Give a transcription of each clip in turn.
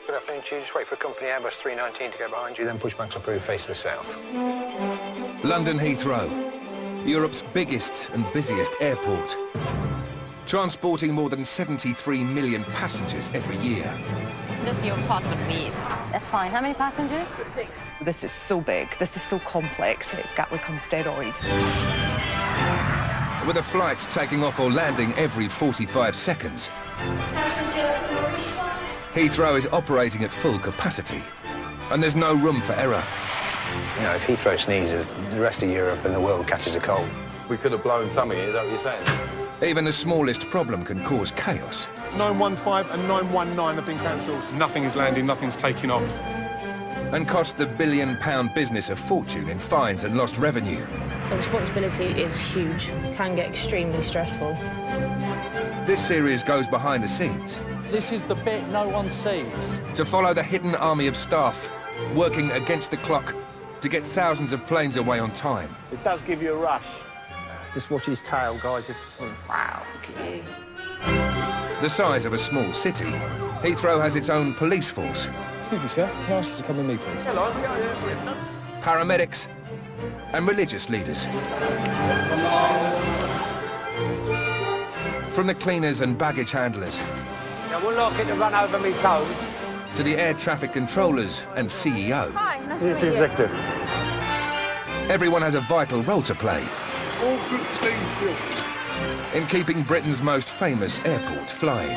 Good afternoon to you. Just wait for a company Airbus 319 to go behind you, then push back to approved face to the south. London Heathrow, Europe's biggest and busiest airport, transporting more than 73 million passengers every year. Just your passport, please. That's fine. How many passengers? 6. This is so big, this is so complex, it's Gatwick on steroids. With the flights taking off or landing every 45 seconds, Heathrow is operating at full capacity, and there's no room for error. You know, if Heathrow sneezes, the rest of Europe and the world catches a cold. We could have blown something, is that what you're saying? Even the smallest problem can cause chaos. 915 and 919 have been cancelled. Nothing is landing, nothing's taking off. And cost the billion-pound business a fortune in fines and lost revenue. The responsibility is huge, can get extremely stressful. This series goes behind the scenes. This is the bit no one sees. To follow the hidden army of staff, working against the clock to get thousands of planes away on time. It does give you a rush. Just watch his tail, guys. Wow, look at you. The size of a small city, Heathrow has its own police force. Excuse me, sir. Can I ask you to come with me, please? Hello. Paramedics and religious leaders. From the cleaners and baggage handlers Now, we're not going to run over me toes. to the air traffic controllers and CEO. Hi, nice to meet you. Executive. Everyone has a vital role to play All good, clean fuel. in keeping Britain's most famous airport flying.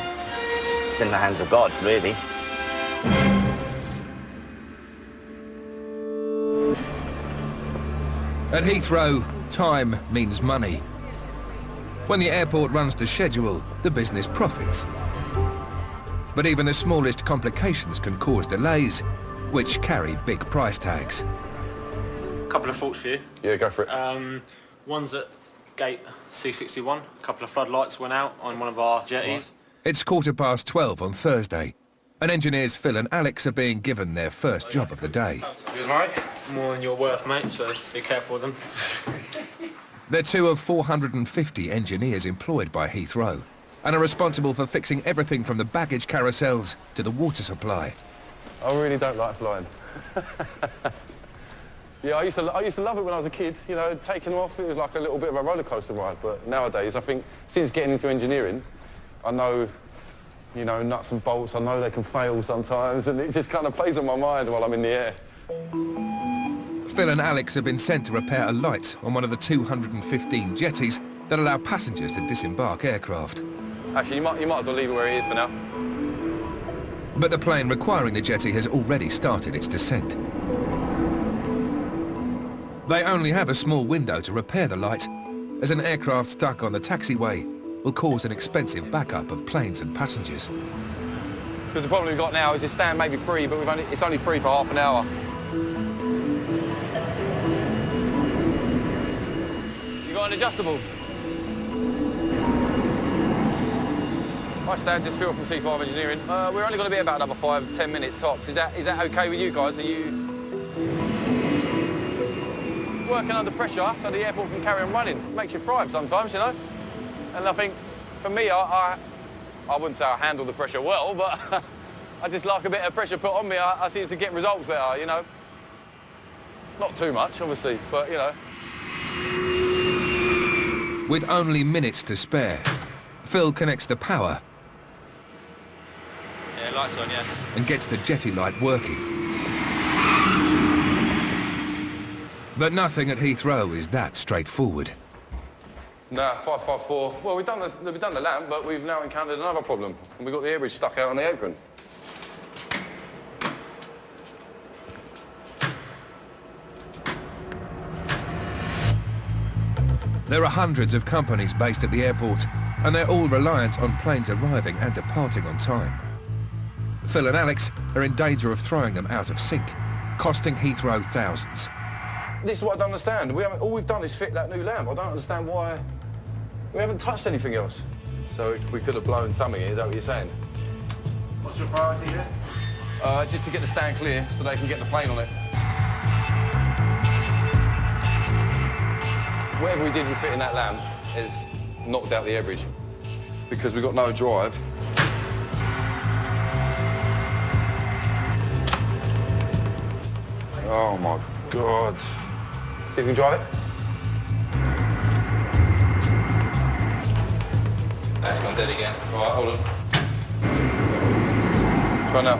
It's in the hands of God, really. At Heathrow, time means money. When the airport runs to schedule, the business profits. But even the smallest complications can cause delays, which carry big price tags. Couple of thoughts for you. Yeah, go for it. One's at gate C61. A couple of floodlights went out on one of our jetties. It's 12:15 on Thursday, and engineers Phil and Alex are being given their first job of the day. Yours, mate? More than you're worth, mate, so be careful with them. They're two of 450 engineers employed by Heathrow, and are responsible for fixing everything from the baggage carousels to the water supply. I really don't like flying. Yeah, I used to love it when I was a kid. You know, taking off, it was like a little bit of a roller coaster ride. But nowadays, I think since getting into engineering, I know, you know, nuts and bolts. I know they can fail sometimes, and it just kind of plays on my mind while I'm in the air. Phil and Alex have been sent to repair a light on one of the 215 jetties that allow passengers to disembark aircraft. Actually, you might as well leave it where it is for now. But the plane requiring the jetty has already started its descent. They only have a small window to repair the light, as an aircraft stuck on the taxiway will cause an expensive backup of planes and passengers. Because the problem we've got now is this stand may be free, but it's only free for half an hour. You got an adjustable? My stand just filled from T5 Engineering. We're only going to be about another 5-10 minutes tops. Is that okay with you guys? Are you working under pressure so the airport can carry on running? It makes you thrive sometimes, you know. And I think, for me, I wouldn't say I handle the pressure well, but I just like a bit of pressure put on me. I seem to get results better, you know. Not too much, obviously, but, you know. With only minutes to spare, Phil connects the power. Yeah, lights on, yeah. And gets the jetty light working. But nothing at Heathrow is that straightforward. Nah, 554. Well, we've done the lamp, but we've now encountered another problem. And we've got the air bridge stuck out on the apron. There are hundreds of companies based at the airport, and they're all reliant on planes arriving and departing on time. Phil and Alex are in danger of throwing them out of sync, costing Heathrow thousands. This is what I don't understand. All we've done is fit that new lamp. I don't understand why we haven't touched anything else. So we could have blown something, is that what you're saying? What's your priority here? Just to get the stand clear so they can get the plane on it. Whatever we did with fitting that lamp has knocked out the air bridge because we've got no drive. Oh my God. See if you can drive it. That's gone dead again. All right, hold on. Try now.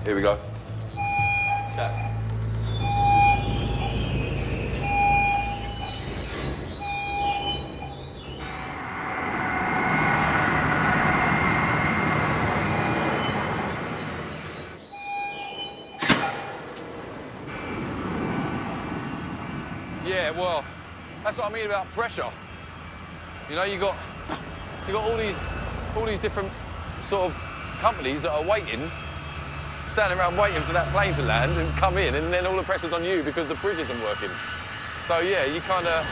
Here we go. Step. Yeah, well, that's what I mean about pressure. You know, you got all these different sort of companies that are waiting, standing around waiting for that plane to land and come in, and then all the pressure's on you because the bridge isn't working. So yeah, you kind of,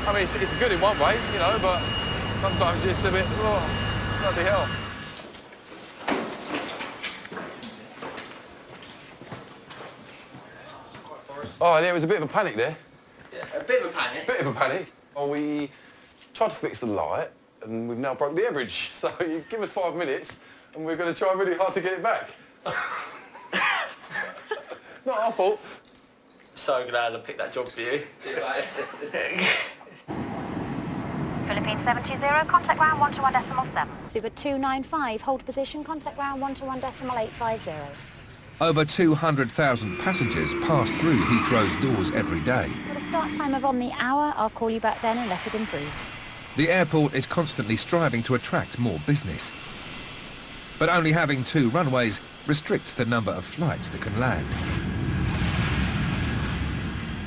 I mean, it's good in one way, you know, but sometimes it's a bit, oh, bloody hell. Oh, there was a bit of a panic there. Yeah, a bit of a panic. Bit of a panic. Well, we tried to fix the light, and we've now broke the air bridge. So you give us 5 minutes, and we're going to try really hard to get it back. Not our fault. So glad I picked that job for you. Philippines 720, contact ground 121.7. Super 295, hold position, contact ground 121.850. Over 200,000 passengers pass through Heathrow's doors every day. With a start time of on the hour, I'll call you back then unless it improves. The airport is constantly striving to attract more business. But only having 2 runways restricts the number of flights that can land.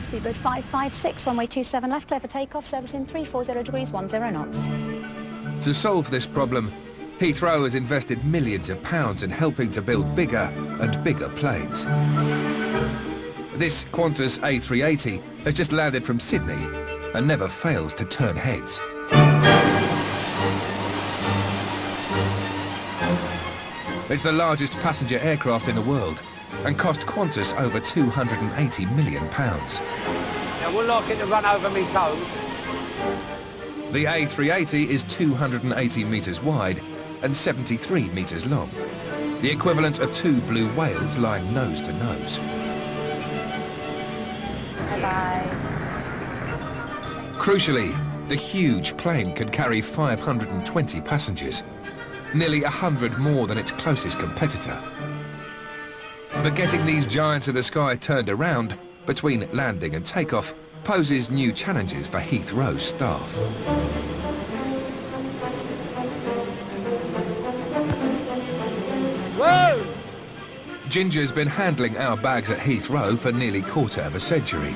Speedbird 556, runway 27 left, clear for takeoff, service in 340 degrees, 10 knots. To solve this problem, Heathrow has invested millions of pounds in helping to build bigger and bigger planes. This Qantas A380 has just landed from Sydney and never fails to turn heads. It's the largest passenger aircraft in the world and cost Qantas over £280 million. Now, we'll like it to run over me toes. The A380 is 280 metres wide and 73 metres long, the equivalent of 2 blue whales lying nose to nose. Bye-bye. Crucially, the huge plane can carry 520 passengers, nearly 100 more than its closest competitor. But getting these giants of the sky turned around between landing and takeoff poses new challenges for Heathrow's staff. Whoa! Ginger's been handling our bags at Heathrow for nearly a quarter of a century.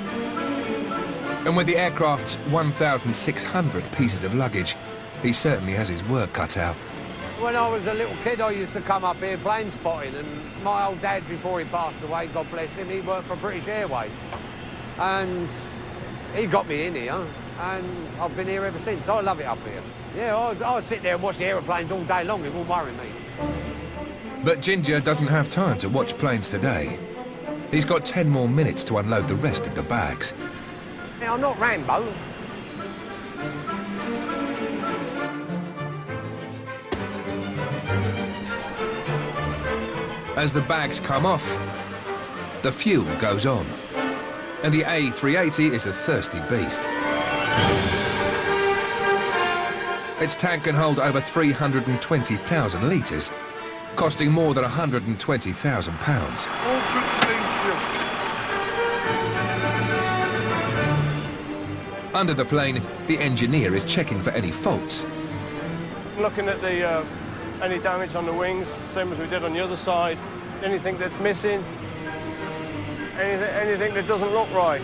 And with the aircraft's 1,600 pieces of luggage, he certainly has his work cut out. When I was a little kid, I used to come up here plane spotting, and my old dad, before he passed away, God bless him, he worked for British Airways. And he got me in here, and I've been here ever since. I love it up here. Yeah, I'll sit there and watch the aeroplanes all day long, it won't worry me. But Ginger doesn't have time to watch planes today. He's got 10 more minutes to unload the rest of the bags. Now, I'm not Rambo. As the bags come off, the fuel goes on. And the A380 is a thirsty beast. Its tank can hold over 320,000 litres, costing more than £120,000. Under the plane, the engineer is checking for any faults. Looking at the any damage on the wings, same as we did on the other side. Anything that's missing, anything that doesn't look right.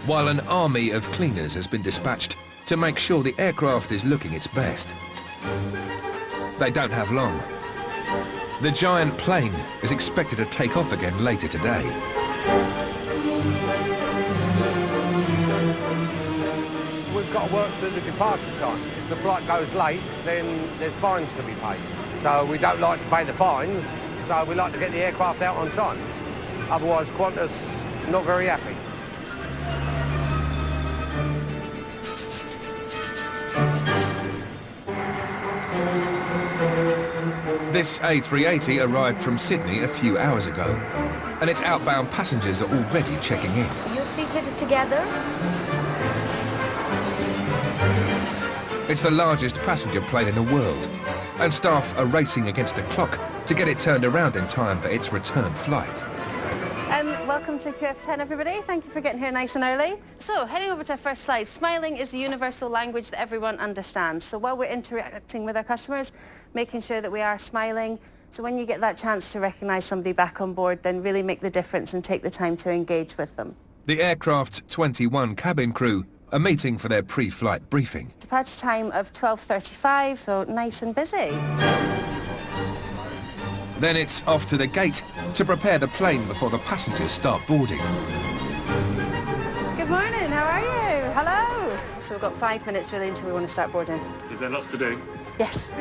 While an army of cleaners has been dispatched to make sure the aircraft is looking its best. They don't have long. The giant plane is expected to take off again later today. We've got to work to the departure time. If the flight goes late, then there's fines to be paid. So we don't like to pay the fines, so we like to get the aircraft out on time. Otherwise, Qantas not very happy. This A380 arrived from Sydney a few hours ago, and its outbound passengers are already checking in. You're seated together? It's the largest passenger plane in the world, and staff are racing against the clock to get it turned around in time for its return flight. Welcome to QF10, everybody. Thank you for getting here nice and early. So, heading over to our first slide. Smiling is the universal language that everyone understands. So while we're interacting with our customers, making sure that we are smiling. So when you get that chance to recognise somebody back on board, then really make the difference and take the time to engage with them. The aircraft's 21 cabin crew are meeting for their pre-flight briefing. Departure time of 12:35, so nice and busy. Then it's off to the gate to prepare the plane before the passengers start boarding. Good morning, how are you? Hello. So we've got 5 minutes really until we want to start boarding. Is there lots to do? Yes.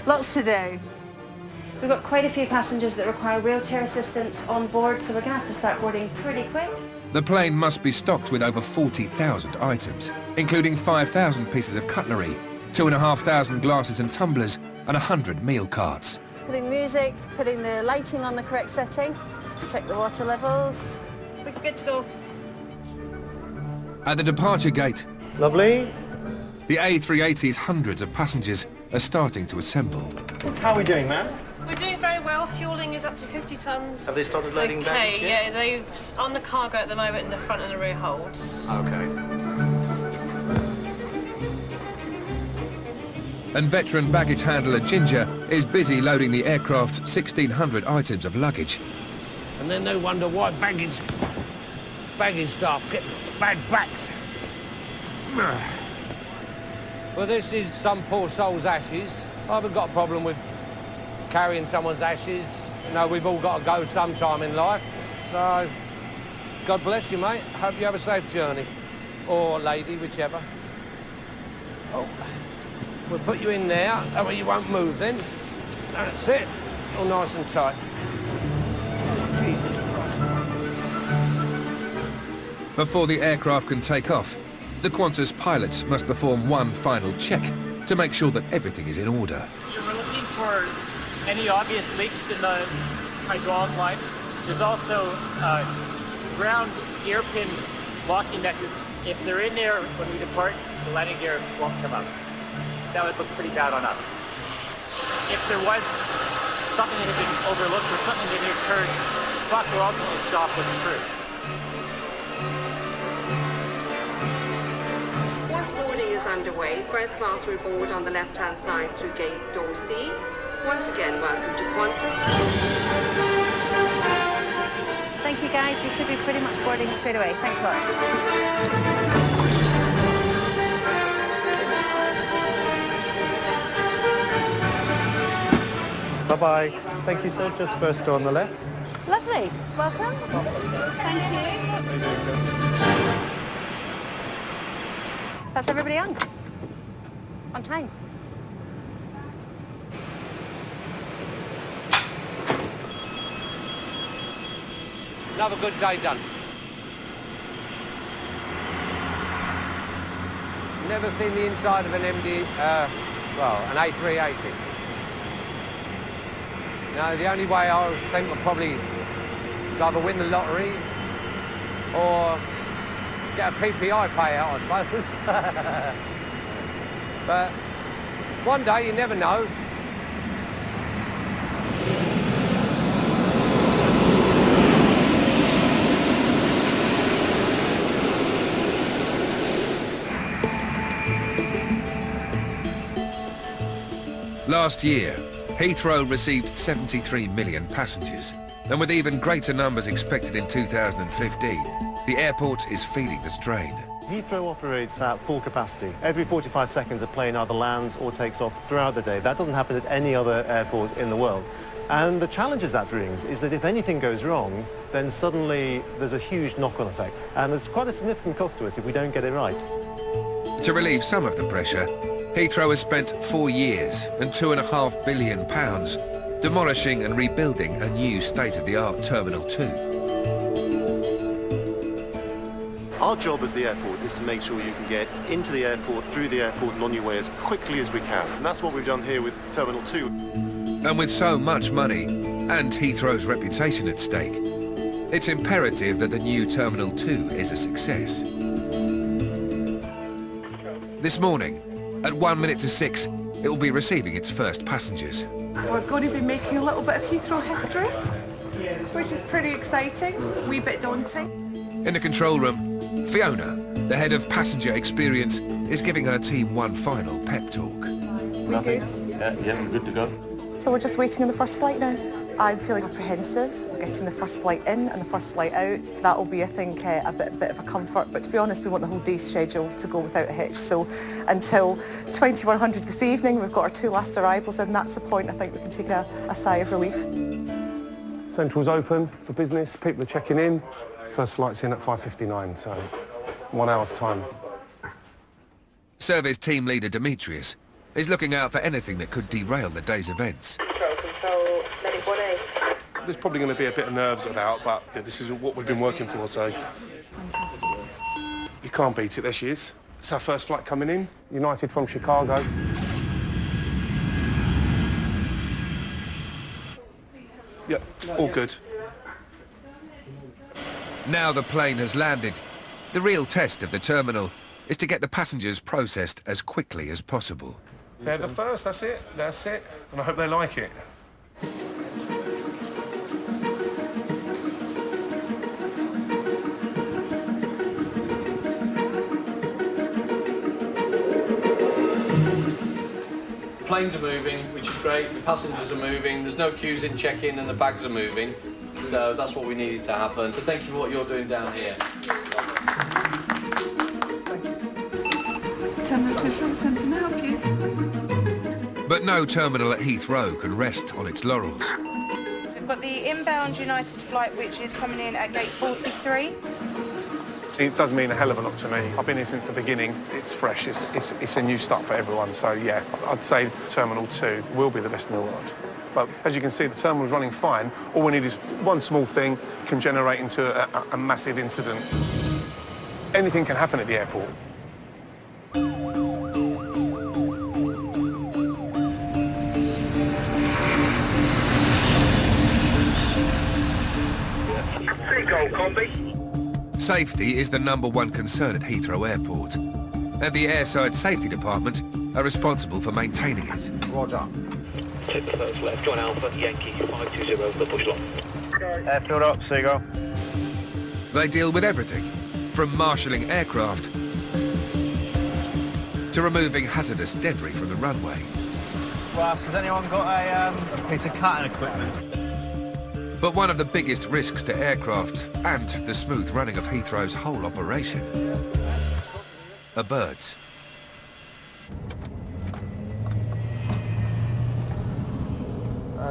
Lots to do. We've got quite a few passengers that require wheelchair assistance on board, so we're going to have to start boarding pretty quick. The plane must be stocked with over 40,000 items, including 5,000 pieces of cutlery, 2,500 glasses and tumblers, and 100 meal carts. Putting music, putting the lighting on the correct setting. Let's check the water levels. We're good to go. At the departure gate, Lovely. the A380's hundreds of passengers are starting to assemble. How are we doing, ma'am? We're doing very well. Fueling is up to 50 tonnes. Have they started loading baggage yet? Yeah, they've on the cargo at the moment in the front and the rear holds. Okay. And veteran baggage handler Ginger is busy loading the aircraft's 1,600 items of luggage. And then no wonder why baggage staff get bad backs. Well, this is some poor soul's ashes. I haven't got a problem with carrying someone's ashes. You know, we've all got to go sometime in life. So, God bless you, mate. Hope you have a safe journey. Or lady, whichever. Oh. We'll put you in there, that way you won't move then. That's it. All nice and tight. Oh, Jesus Christ. Before the aircraft can take off, the Qantas pilots must perform one final check to make sure that everything is in order. We're looking for any obvious leaks in the hydraulic lines. There's also ground gear pin locking that if they're in there when we depart, the landing gear won't come up. That would look pretty bad on us. If there was something that had been overlooked or something that had occurred, the clock will ultimately stop with the crew. Once boarding is underway, first class will board on the left-hand side through gate door C. Once again, welcome to Qantas. Thank you, guys. We should be pretty much boarding straight away. Thanks a lot. Bye-bye. Thank you, sir. Just first door on the left. Lovely. Welcome. Thank you. That's everybody on. On time. Another good day done. Never seen the inside of an an A380. No, the only way I think would probably is either win the lottery or get a PPI payout, I suppose. But one day, you never know. Last year, Heathrow received 73 million passengers, and with even greater numbers expected in 2015, the airport is feeling the strain. Heathrow operates at full capacity. Every 45 seconds a plane either lands or takes off throughout the day. That doesn't happen at any other airport in the world. And the challenges that brings is that if anything goes wrong, then suddenly there's a huge knock-on effect. And there's quite a significant cost to us if we don't get it right. To relieve some of the pressure, Heathrow has spent 4 years and £2.5 billion demolishing and rebuilding a new state-of-the-art Terminal 2. Our job as the airport is to make sure you can get into the airport, through the airport and on your way as quickly as we can. And that's what we've done here with Terminal 2. And with so much money and Heathrow's reputation at stake, it's imperative that the new Terminal 2 is a success. This morning, at 1 minute to 6, it will be receiving its first passengers. We're going to be making a little bit of Heathrow history, which is pretty exciting, a wee bit daunting. In the control room, Fiona, the head of passenger experience, is giving her team one final pep talk. Good? Yeah, we're good to go. So we're just waiting on the first flight now. I'm feeling apprehensive. We're getting the first flight in and the first flight out. That will be, I think, a bit of a comfort. But to be honest, we want the whole day's schedule to go without a hitch. So until 2100 this evening, we've got our 2 last arrivals, and that's the point I think we can take a sigh of relief. Central's open for business. People are checking in. First flight's in at 5:59, so 1 hour's time. Service team leader Demetrius is looking out for anything that could derail the day's events. Control, medic 1A. There's probably going to be a bit of nerves about, but this is what we've been working for, so you can't beat it. There she is. It's our first flight coming in, United from Chicago. Yep, all good. Now the plane has landed, the real test of the terminal is to get the passengers processed as quickly as possible. They're the first, that's it, and I hope they like it. Planes are moving, which is great, the passengers are moving, there's no queues in check-in and the bags are moving, so that's what we needed to happen. So thank you for what you're doing down here. Terminal 2 Service Centre, can I help you? But no terminal at Heathrow can rest on its laurels. We've got the inbound United flight, which is coming in at gate 43. It does mean a hell of a lot to me. I've been here since the beginning. It's fresh, it's a new start for everyone. So yeah, I'd say Terminal 2 will be the best in the world. But as you can see, the terminal's running fine. All we need is one small thing can generate into a massive incident. Anything can happen at the airport. Seagull, combi. Safety is the #1 concern at Heathrow Airport, and the Airside Safety Department are responsible for maintaining it. Roger. Take the first left, John Alpha, Yankee 520 for push lock. Airfield up, Seagull. They deal with everything, from marshalling aircraft to removing hazardous debris from the runway. Ross, has anyone got a piece of cutting equipment? But one of the biggest risks to aircraft and the smooth running of Heathrow's whole operation are birds.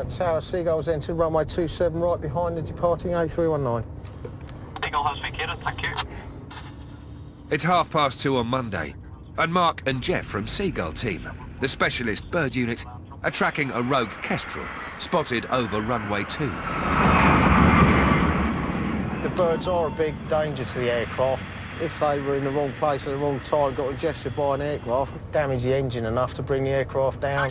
Tower Seagull's entered runway 27 right behind the departing A319. Seagull has vacated, thank you. It's 2:30 on Monday, and Mark and Jeff from Seagull Team, the specialist bird unit, are tracking a rogue kestrel spotted over runway 2. The birds are a big danger to the aircraft. If they were in the wrong place at the wrong time, got ingested by an aircraft, damage the engine enough to bring the aircraft down.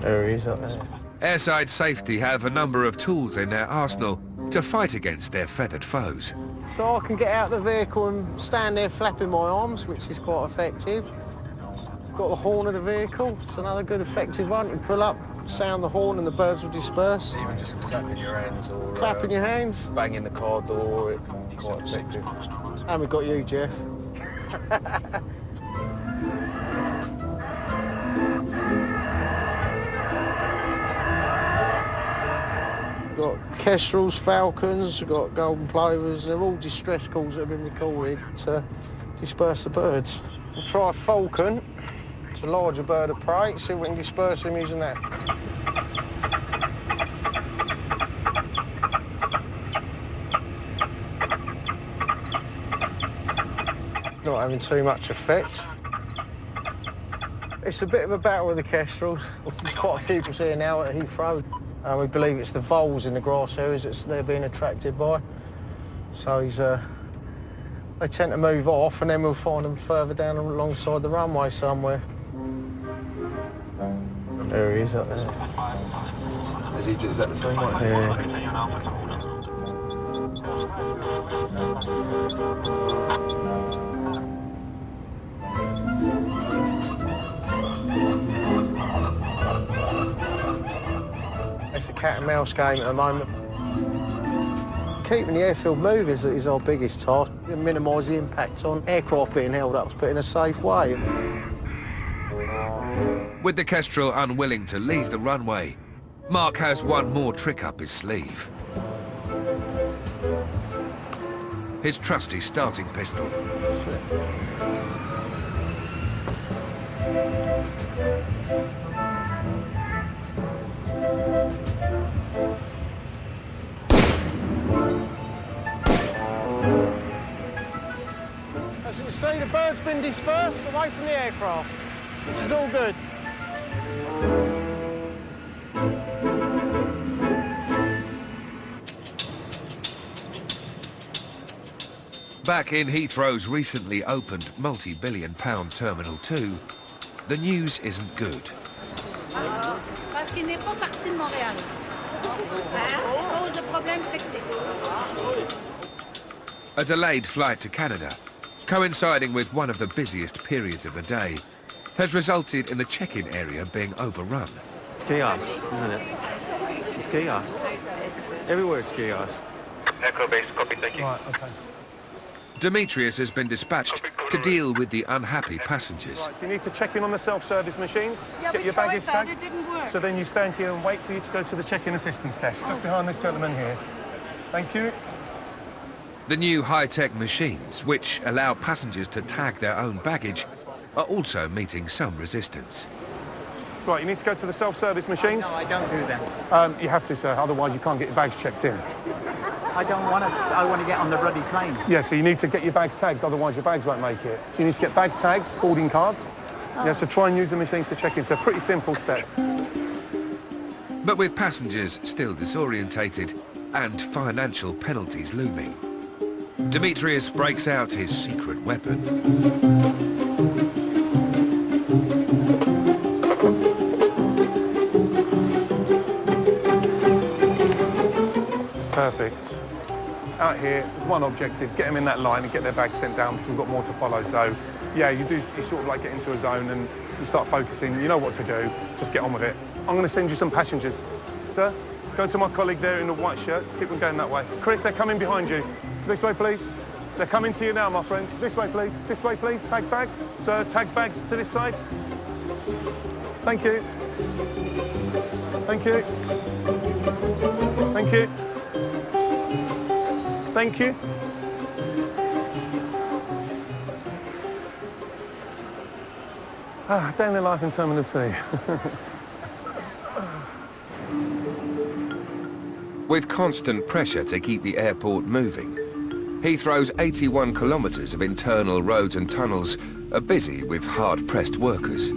There he is up there. Airside Safety have a number of tools in their arsenal to fight against their feathered foes. So I can get out of the vehicle and stand there flapping my arms, which is quite effective. Got the horn of the vehicle, it's another good effective one. You pull up, sound the horn and the birds will disperse. Even just clapping your hands or... Clapping your hands. Banging the car door, it's quite effective. And we've got you, Jeff. We've got kestrels, falcons, we've got golden plovers. They're all distress calls that have been recorded to disperse the birds. We'll try a falcon. It's a larger bird of prey. See if we can disperse them using that. Not having too much effect. It's a bit of a battle with the kestrels. There's quite a few here now at Heathrow. We believe it's the voles in the grass areas that they're being attracted by. So they tend to move off and then we'll find them further down alongside the runway somewhere. There he is up there. Is that the same one? Yeah. It's a cat and mouse game at the moment. Keeping the airfield moving is our biggest task. Minimise the impact on aircraft being held up, but in a safe way. With the Kestrel unwilling to leave the runway, Mark has one more trick up his sleeve. His trusty starting pistol. As you can see, the bird's been dispersed away from the aircraft, which is all good. Back in Heathrow's recently opened multi-billion-pound Terminal 2, the news isn't good. Parce qu'il n'est pas parti de Montréal. À cause de problèmes techniques. A delayed flight to Canada, coinciding with one of the busiest periods of the day, has resulted in the check-in area being overrun. It's chaos, isn't it? It's chaos. Everywhere it's chaos. Echo base, copy, thank you. Right, okay. Demetrius has been dispatched to deal with the unhappy passengers. Right, so you need to check in on the self-service machines, Yeah, get we your tried baggage that, tagged. it didn't work. So then you stand here and wait for you to go to the check-in assistance desk, just behind this gentleman here. Thank you. The new high-tech machines, which allow passengers to tag their own baggage, are also meeting some resistance. Right, you need to go to the self-service machines. No, I don't do that. You have to, sir, otherwise you can't get your bags checked in. I don't want to. I want to get on the bloody plane. Yeah, so you need to get your bags tagged, otherwise your bags won't make it. So you need to get bag tags, boarding cards. Yeah, so try and use the machines to check in. So a pretty simple step. But with passengers still disorientated and financial penalties looming, Demetrius breaks out his secret weapon. Perfect. Out here, one objective, get them in that line and get their bags sent down because we've got more to follow. So, yeah, you sort of like get into a zone and you start focusing. You know what to do. Just get on with it. I'm going to send you some passengers. Sir, go to my colleague there in the white shirt. Keep them going that way. Chris, they're coming behind you. This way, please. They're coming to you now, my friend. This way, please. This way, please. Tag bags. Sir, tag bags to this side. Thank you. Thank you. Thank you. Thank you. Day in the life in Terminal 2. With constant pressure to keep the airport moving, Heathrow's 81 kilometres of internal roads and tunnels are busy with hard-pressed workers.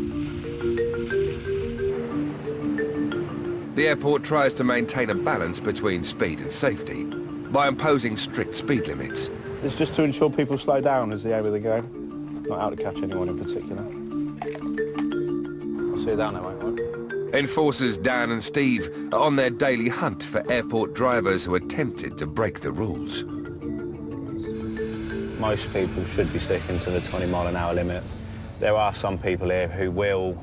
The airport tries to maintain a balance between speed and safety by imposing strict speed limits. It's just to ensure people slow down is the aim of the game. Not out to catch anyone in particular. I'll see you down there, mate. Enforcers Dan and Steve are on their daily hunt for airport drivers who are tempted to break the rules. Most people should be sticking to the 20-mile-an-hour limit. There are some people here who will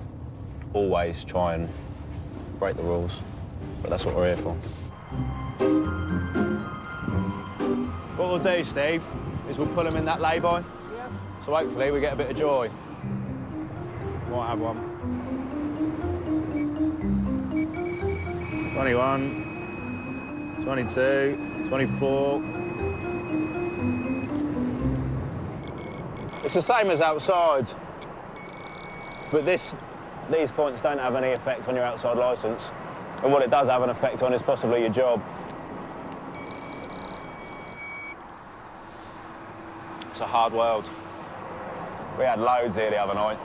always try and break the rules, but that's what we're here for. What we'll do, Steve, is we'll put them in that lay-by. Yeah. So hopefully we get a bit of joy. Might have one. 21, 22, 24. It's the same as outside, but these points don't have any effect on your outside licence. And what it does have an effect on is possibly your job. It's a hard world. We had loads here the other night.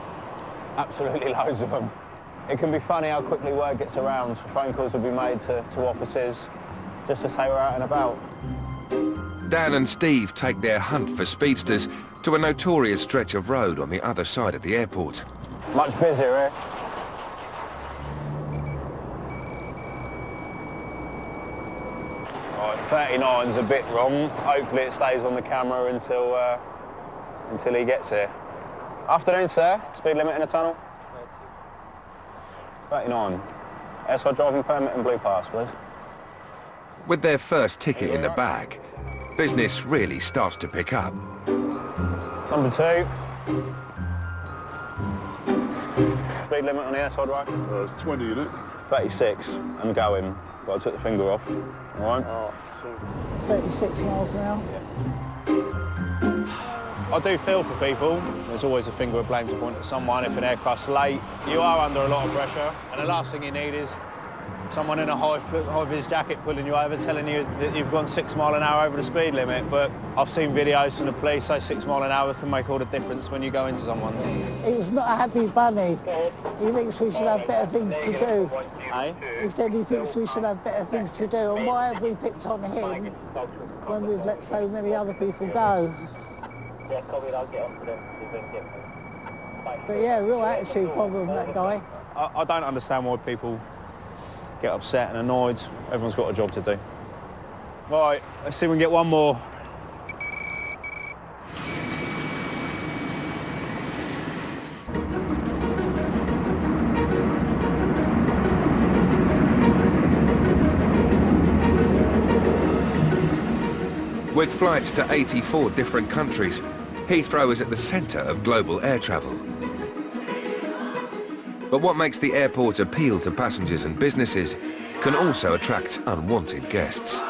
Absolutely loads of them. It can be funny how quickly word gets around. Phone calls will be made to offices just to say we're out and about. Dan and Steve take their hunt for speedsters to a notorious stretch of road on the other side of the airport. Much busier here. Right, 39's a bit wrong. Hopefully it stays on the camera until he gets here. Afternoon, sir. Speed limit in the tunnel? 39. SI driving permit and blue pass, please. With their first ticket in the bag, business really starts to pick up. Number 2. Speed limit on the SI drive? It's 20, isn't it? 36 and going. But I took the finger off. All right? 36 miles an hour. I do feel for people. There's always a finger of blame to point at someone if an aircraft's late. You are under a lot of pressure, and the last thing you need is someone in a high-vis jacket pulling you over, telling you that you've gone 6 miles an hour over the speed limit. But I've seen videos from the police say 6 miles an hour can make all the difference when you go into someone's. He was not a happy bunny. He thinks we should have better things to do. Eh? He said he thinks we should have better things to do. And why have we picked on him when we've let so many other people go? But yeah, real attitude problem, that guy. I don't understand why people get upset and annoyed. Everyone's got a job to do. Right, let's see if we can get one more. With flights to 84 different countries, Heathrow is at the centre of global air travel. But what makes the airport appeal to passengers and businesses can also attract unwanted guests.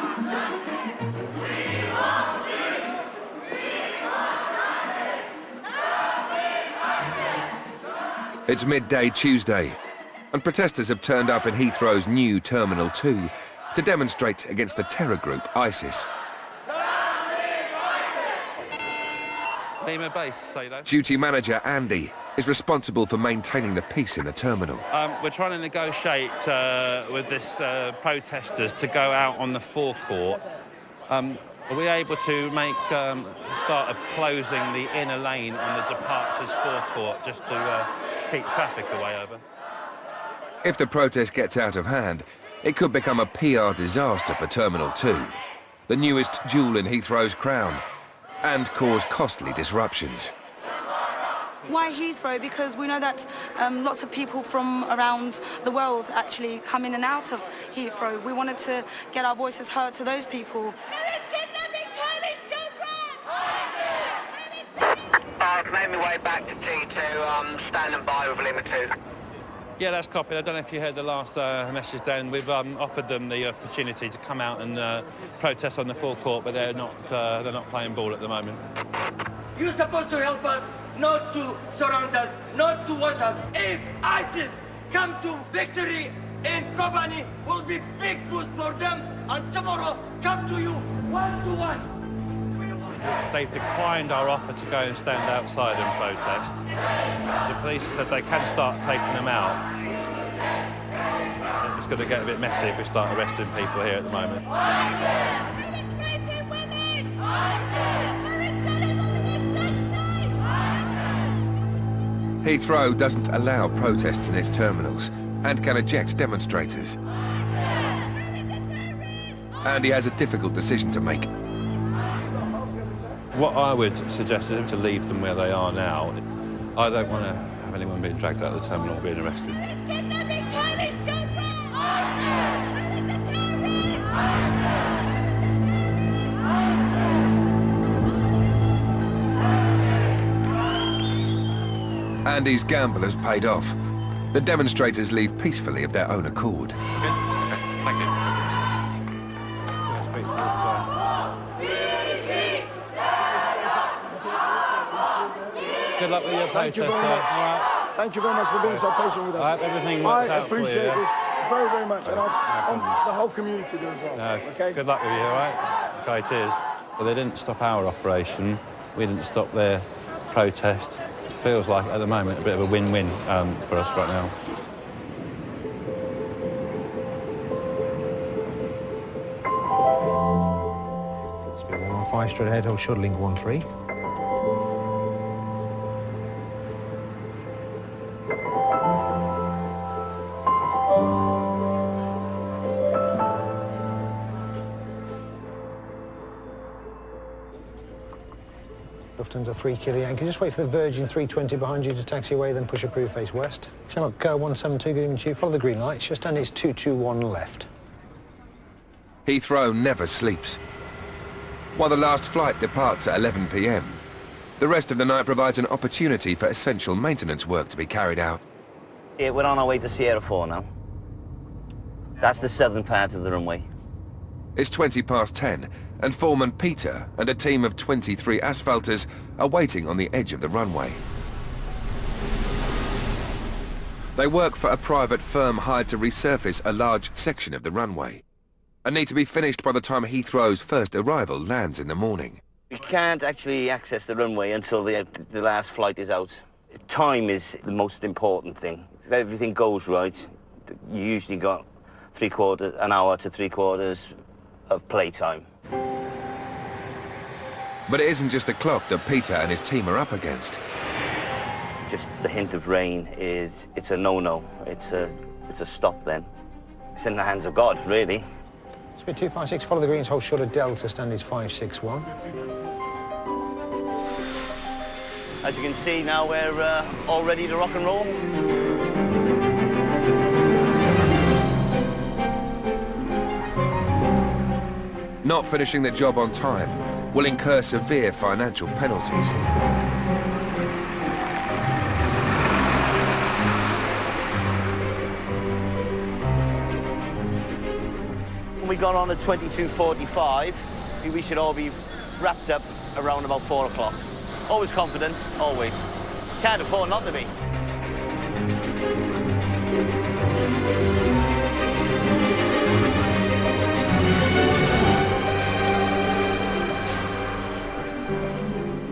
It's midday Tuesday, and protesters have turned up in Heathrow's new Terminal 2 to demonstrate against the terror group ISIS. Duty manager Andy is responsible for maintaining the peace in the terminal. We're trying to negotiate with this protesters to go out on the forecourt. Are we able to make start of closing the inner lane on the departures forecourt just to keep traffic away over? If the protest gets out of hand, it could become a PR disaster for Terminal 2, the newest jewel in Heathrow's crown, and cause costly disruptions. Why Heathrow? Because we know that lots of people from around the world actually come in and out of Heathrow. We wanted to get our voices heard to those people. I've made my way back to T2, standing by with limit 2. Yeah, that's copied. I don't know if you heard the last message down. We've offered them the opportunity to come out and protest on the forecourt, but they're not playing ball at the moment. You're supposed to help us, not to surround us, not to watch us. If ISIS come to victory in Kobani, will be big boost for them, and tomorrow come to you one-to-one. They've declined our offer to go and stand outside and protest. The police have said they can start taking them out. It's going to get a bit messy if we start arresting people here at the moment. Heathrow doesn't allow protests in its terminals and can eject demonstrators. And he has a difficult decision to make. What I would suggest is to leave them where they are now. I don't want to have anyone being dragged out of the terminal or being arrested. Andy's gamble has paid off. The demonstrators leave peacefully of their own accord. Thank you. Good luck with your protest. Thank you very much. Right. Thank you very much for being so patient with us. I hope everything works out for you, appreciate yeah? this very, very much, and the whole community do as well. No, okay. Good luck with you, all right? Okay, cheers. Well, they didn't stop our operation. We didn't stop their protest. It feels like, at the moment, a bit of a win-win for us right now. Speed 115 straight ahead, hold short link 13. left under 3 Kilo Yankee. Just wait for the Virgin 320 behind you to taxi away, then push approved face west. Shamrock 172, good evening to you. Follow the green lights, just and it's 221 left. Heathrow never sleeps. While the last flight departs at 11 p.m, the rest of the night provides an opportunity for essential maintenance work to be carried out. Yeah, we're on our way to Sierra 4 now. That's the southern part of the runway. It's 20 past 10, and foreman Peter and a team of 23 asphalters are waiting on the edge of the runway. They work for a private firm hired to resurface a large section of the runway, and need to be finished by the time Heathrow's first arrival lands in the morning. We can't actually access the runway until the last flight is out. Time is the most important thing. If everything goes right, you usually got an hour to 3/4 of playtime. But it isn't just the clock that Peter and his team are up against. Just the hint of rain it's a no-no. It's a stop then. It's in the hands of God, really. Speed 256, follow the greens, hold short of Delta, stand is 561. As you can see now, we're all ready to rock and roll. Not finishing the job on time will incur severe financial penalties. When we got on at 22:45, we should all be wrapped up around about 4 o'clock. Always confident, always. Can't afford not to be.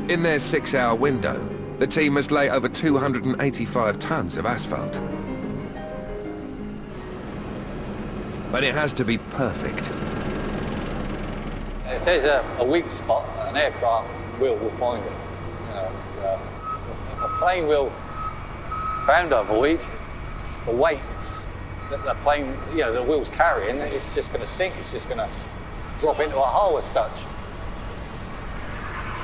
In their 6-hour window, the team must lay over 285 tons of asphalt. But it has to be perfect. If there's a weak spot, an aircraft will find it. You know, if a plane will found a void, the weights that the plane, the wheel's carrying, it's just going to sink. It's just going to drop into a hole as such.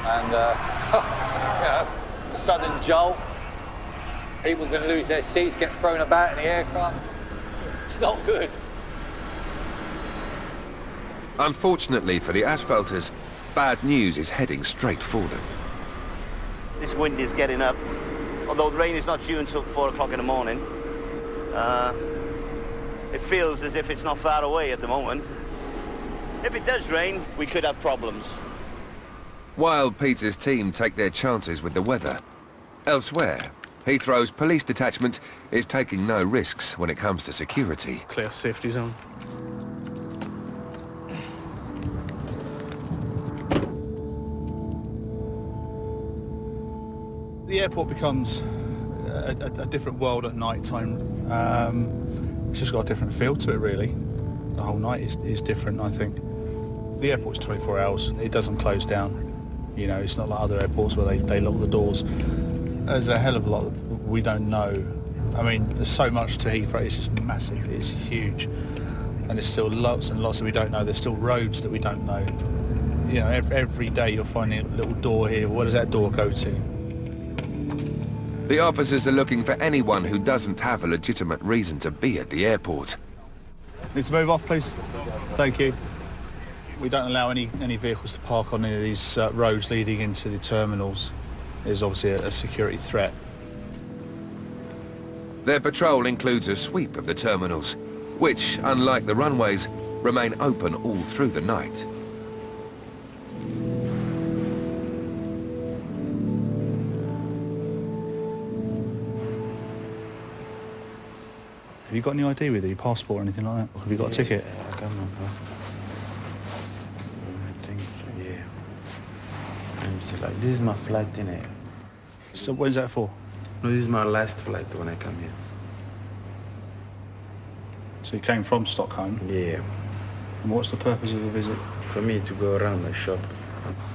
And a sudden jolt, people can lose their seats, get thrown about in the aircraft. It's not good. Unfortunately for the asphalters, bad news is heading straight for them. This wind is getting up. Although the rain is not due until 4 o'clock in the morning, it feels as if it's not far away at the moment. If it does rain, we could have problems. While Peter's team take their chances with the weather, elsewhere, Heathrow's police detachment is taking no risks when it comes to security. Clear safety zone. The airport becomes a different world at night time. It's just got a different feel to it, really. The whole night is different, I think. The airport's 24 hours. It doesn't close down. It's not like other airports where they lock the doors. There's a hell of a lot that we don't know. I mean, there's so much to Heathrow. It's just massive. It's huge. And there's still lots and lots that we don't know. There's still roads that we don't know. Every day you're finding a little door here. Where does that door go to? The officers are looking for anyone who doesn't have a legitimate reason to be at the airport. Need to move off, please. Thank you. We don't allow any vehicles to park on any of these roads leading into the terminals. There's obviously a security threat. Their patrol includes a sweep of the terminals, which, unlike the runways, remain open all through the night. Have you got any ID with you, your passport or anything like that? Or have you got a ticket? Yeah, I got my passport. I think so, yeah. Let me see, this is my flight, innit? So when's that for? No, this is my last flight when I come here. So you came from Stockholm? Yeah. And what's the purpose of the visit? For me to go around and shop.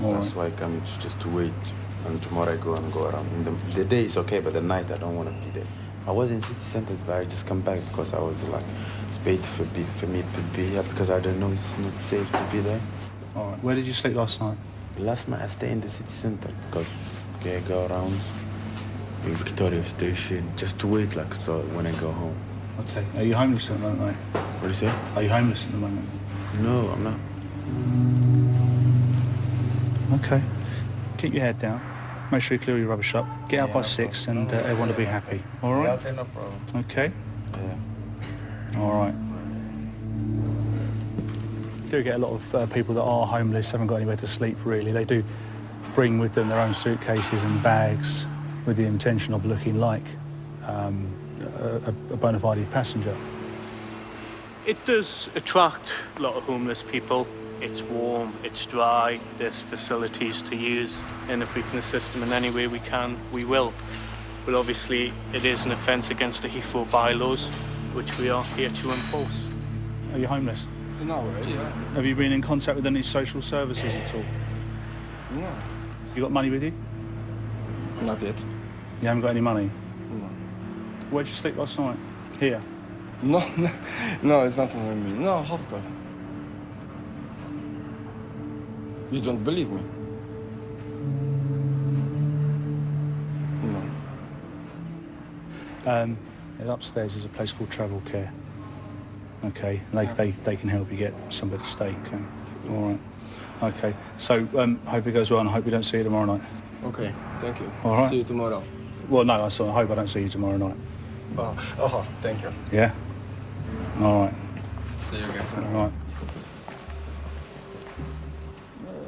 That's right. why I come just to wait. And tomorrow I go around. In the day is okay, but the night I don't want to be there. I was in city center, but I just come back because I was like, it's paid for me to be here because I don't know it's not safe to be there. All right. Where did you sleep last night? Last night I stayed in the city center because Okay, go around Victoria Station, just to wait, like, so when I go home. Okay. Are you homeless at the moment, mate? What do you say? Are you homeless at the moment? No, I'm not. Okay. Keep your head down. Make sure you clear your rubbish up. Get out by 6 and everyone will be happy. All right? Yeah, okay, no problem. Okay? Yeah. All right. Do get a lot of people that are homeless, haven't got anywhere to sleep, really. They do bring with them their own suitcases and bags with the intention of looking like a bona fide passenger. It does attract a lot of homeless people. It's warm, it's dry, there's facilities to use, and if we can assist them in any way we can, we will. But obviously it is an offence against the Heathrow bylaws, which we are here to enforce. Are you homeless? No, really. Have you been in contact with any social services at all? No. You got money with you? Not yet. You haven't got any money? No. Where'd you sleep last night? Here? No, no, it's not with me. No, hostel. You don't believe me? No. Upstairs is a place called Travel Care. Okay, they can help you get somewhere to stay. Okay, all right. Okay, so hope it goes well, and I hope we don't see you tomorrow night. Okay, thank you. All right. See you tomorrow. Well, no, I hope I don't see you tomorrow night. Oh, thank you. Yeah. All right. See you guys. All right.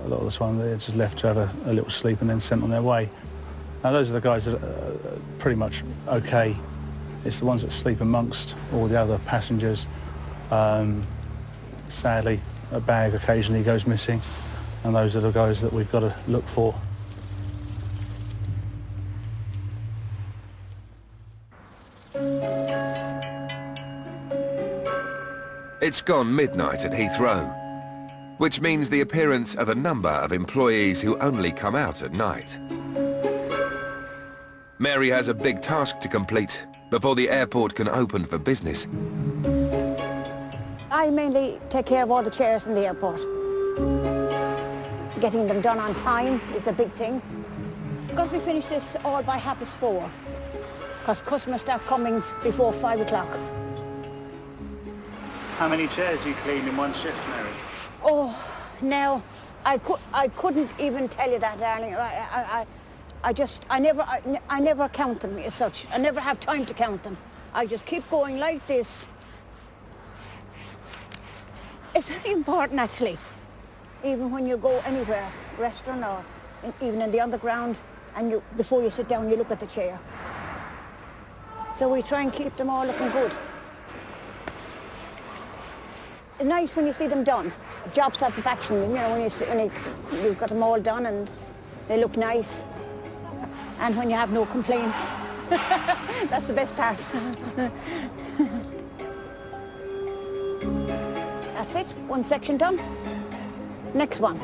A lot of the time they're just left to have a little sleep and then sent on their way. Now those are the guys that are pretty much okay. It's the ones that sleep amongst all the other passengers. Sadly, a bag occasionally goes missing, and those are the guys that we've got to look for. It's gone midnight at Heathrow, which means the appearance of a number of employees who only come out at night. Mary has a big task to complete before the airport can open for business. I mainly take care of all the chairs in the airport. Getting them done on time is the big thing. Got to finish this all by 4:30, because customers start coming before 5 o'clock. How many chairs do you clean in one shift, Mary? Oh, now, I couldn't even tell you that, darling. I never count them as such. I never have time to count them. I just keep going like this. It's very important, actually. Even when you go anywhere, restaurant or even in the underground, and before you sit down, you look at the chair. So we try and keep them all looking good. It's nice when you see them done. Job satisfaction, you know, when you've got them all done and they look nice. And when you have no complaints. That's the best part. That's it, one section done. Next one.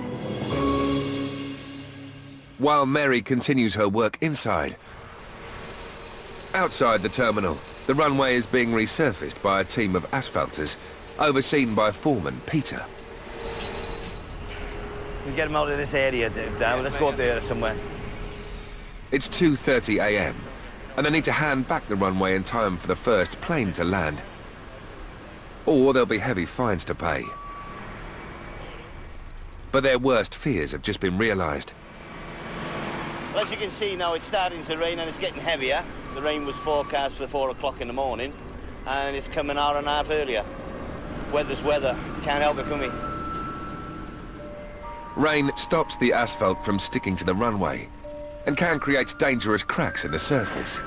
While Mary continues her work inside, outside the terminal, the runway is being resurfaced by a team of asphalters, overseen by foreman Peter. We get them out of this area, Dan. Let's go up there somewhere. It's 2:30 a.m. and they need to hand back the runway in time for the first plane to land. Or there'll be heavy fines to pay. But their worst fears have just been realised. Well, as you can see now, it's starting to rain and it's getting heavier. The rain was forecast for 4 o'clock in the morning, and it's come an hour and a half earlier. Weather's weather. Can't help it, can we? Rain stops the asphalt from sticking to the runway and can create dangerous cracks in the surface.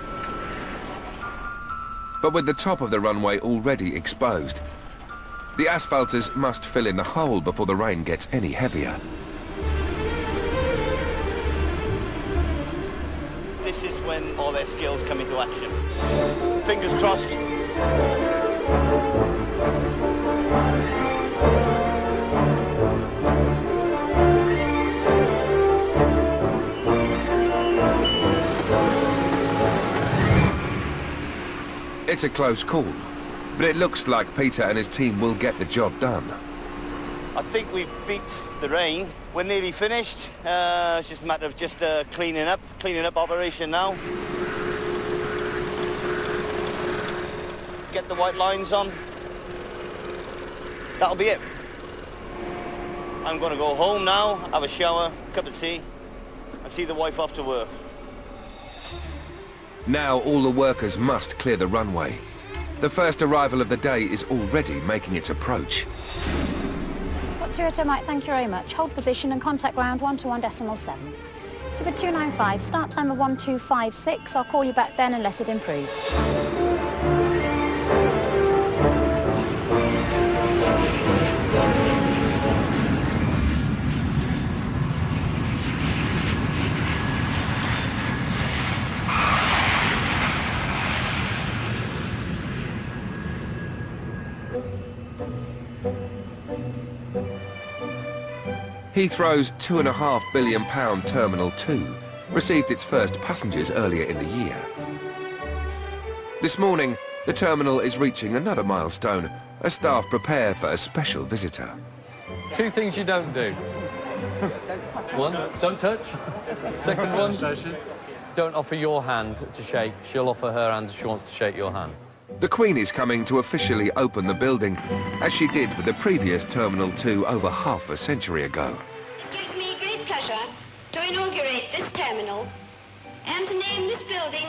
But with the top of the runway already exposed, the asphalters must fill in the hole before the rain gets any heavier. This is when all their skills come into action. Fingers crossed. It's a close call, but it looks like Peter and his team will get the job done. I think we've beat the rain. We're nearly finished. It's just a matter of just cleaning up operation now. Get the white lines on. That'll be it. I'm going to go home now, have a shower, cup of tea, and see the wife off to work. Now all the workers must clear the runway. The first arrival of the day is already making its approach. Got 202, Mike, thank you very much. Hold position and contact ground 121.7. So we're 295, start time of 1256. I'll call you back then unless it improves. Heathrow's £2.5 billion Terminal 2 received its first passengers earlier in the year. This morning, the terminal is reaching another milestone as staff prepare for a special visitor. 2 things you don't do. 1, don't touch. Second one, don't offer your hand to shake. She'll offer her hand if she wants to shake your hand. The Queen is coming to officially open the building, as she did with the previous Terminal 2 over half a century ago. It gives me great pleasure to inaugurate this terminal and to name this building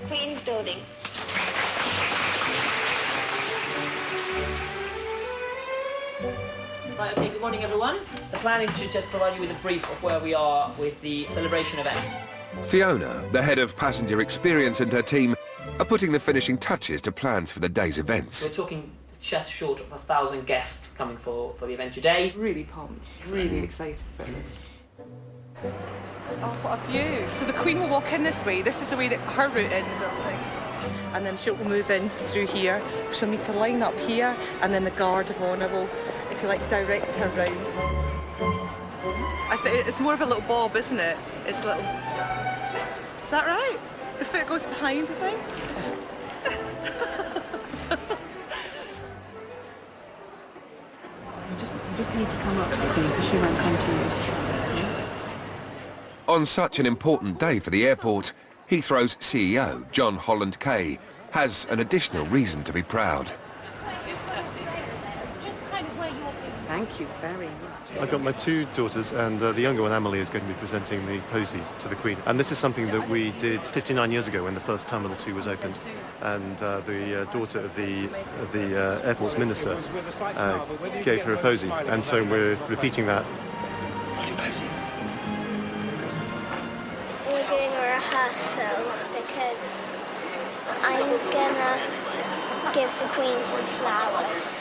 Queen's Building. Right, okay, good morning everyone. The plan is to just provide you with a brief of where we are with the celebration event. Fiona, the head of passenger experience, and her team are putting the finishing touches to plans for the day's events. We're talking just short of 1,000 guests coming for the event today. Really pumped, really excited for this. Oh, what a view. So the Queen will walk in this way. This is the way that her route in the building. And then she'll move in through here. She'll need to line up here, and then the Guard of Honour will, if you like, direct her round. It's more of a little bob, isn't it? It's a little... Is that right? The foot goes behind, I think. You just need to come up to the Queen because she won't come to you. On such an important day for the airport, Heathrow's CEO, John Holland Kay, has an additional reason to be proud. Thank you very much. I've got my 2 daughters, and the younger one, Emily, is going to be presenting the posy to the Queen. And this is something that we did 59 years ago when the first Terminal 2 was opened. And the daughter of the airport's minister gave her a posy. And so we're repeating that. We're doing a rehearsal because I'm gonna give the Queen some flowers.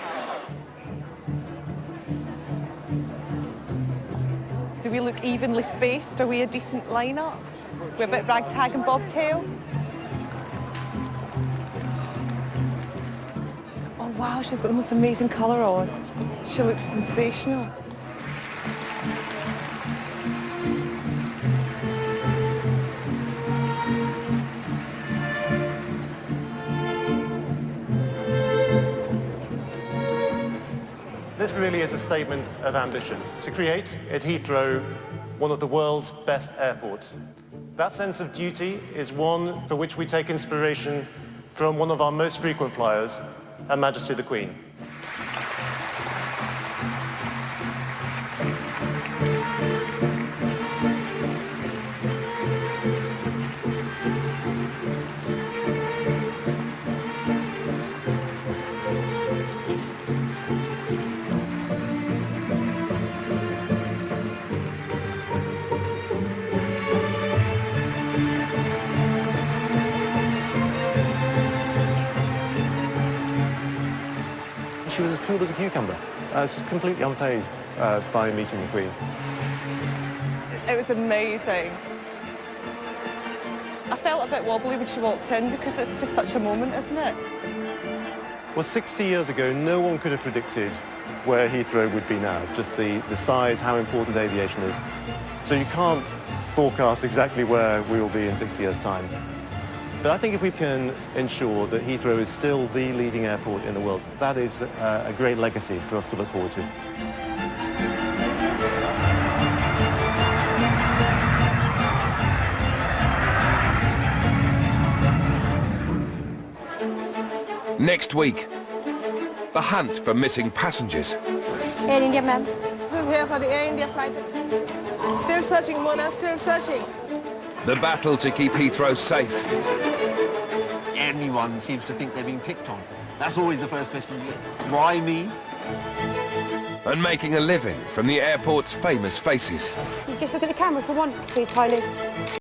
Do we look evenly spaced? Are we a decent lineup? We're a bit ragtag and bobtail? Oh wow, she's got the most amazing colour on. She looks sensational. This really is a statement of ambition, to create at Heathrow one of the world's best airports. That sense of duty is one for which we take inspiration from one of our most frequent flyers, Her Majesty the Queen. She was as cool as a cucumber. She's completely unfazed by meeting the Queen. It was amazing. I felt a bit wobbly when she walked in because it's just such a moment, isn't it? Well, 60 years ago, no one could have predicted where Heathrow would be now, just the size, how important aviation is. So you can't forecast exactly where we will be in 60 years' time. But I think if we can ensure that Heathrow is still the leading airport in the world, that is a great legacy for us to look forward to. Next week, the hunt for missing passengers. Air India, ma'am. Just here for the Air India flight. Still searching, Mona, still searching. The battle to keep Heathrow safe. Everyone seems to think they're being picked on. That's always the first question you get. Why me? And making a living from the airport's famous faces. You just look at the camera for once, please, Kylie.